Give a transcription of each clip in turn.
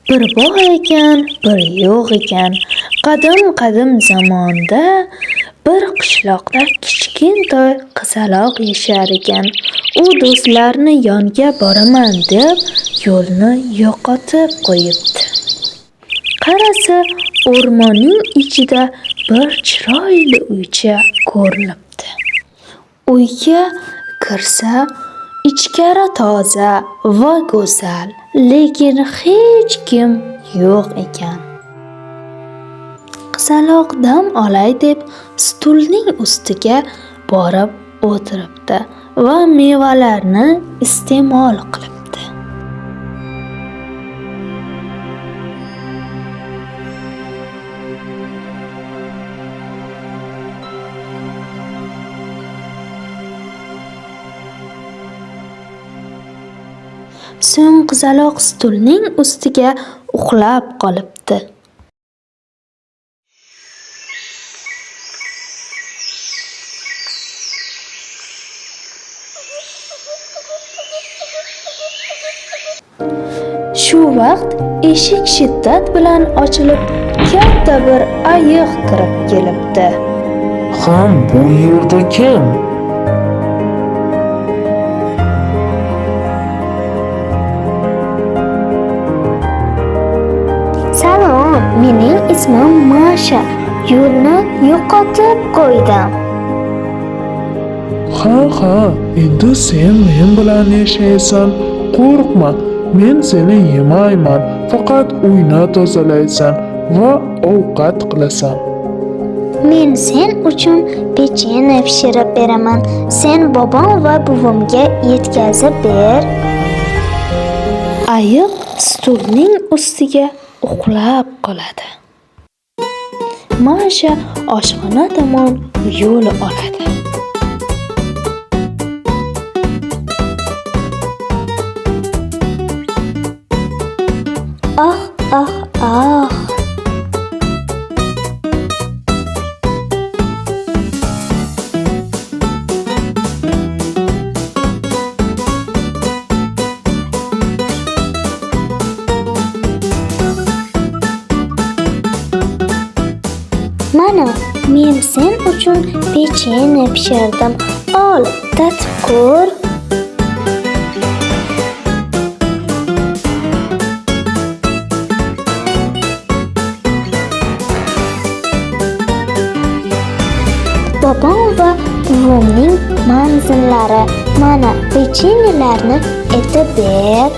Bir bor ekan, bir yo'q ekan. Qadim zamonda bir qishloqda kichkintoy qizaloq yashar ekan. U do'stlarini yonga boraman deb yo'lni yo'qotib qo'yibdi. Qarasa, o'rmonning ichida bir chiroyli uycha ko'rinibdi. Uyga kirsa, ichkari toza va go'zal, lekin hech kim yo'q ekan. Qizaloq dam olay deb stulning ustiga borib o'tiribdi va mevalarni iste'mol qilibdi. So'ng qizaloq stulning ustiga uxlab qolibdi. Shu vaqt eshik shiddat bilan ochilib, katta bir ayiq kirib kelibdi. Bu yerda kim? Salom, mening ismim Masha. Yo'lni yo'qotib qo'ydim. Ha, endi sen men bilan yashaysan. Qo'rqma, men seni yemayman. Faqat uyni tozalaysan va ovqat qilasan. Men sen uchun pechene pishirib beraman. Sen bobom va buvimga yetkazib ber. Ayiq stulning ustiga uxlab qoladi. Masha oshxona tomon yo'l oladi. Ah. Mana, men sen uchun pechene pishirdim. Ol, tatib ko'r. Bobom va buvimning manzillari. Mana, pechenelarni etib ber.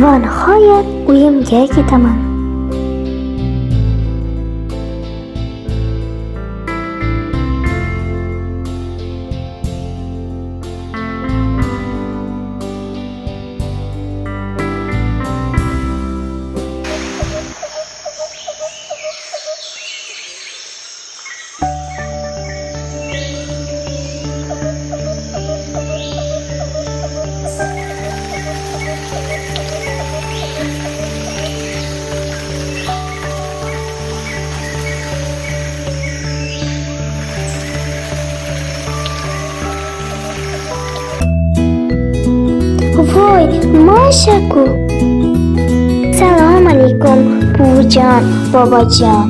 Va nihoyat uyimga ketaman. Voy, Masha-ku. Salom alaykum, buvijon, bobojon.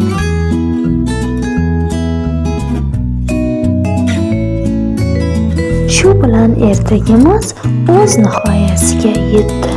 Shu bilan ertagimiz o'z nihoyasiga yetdi.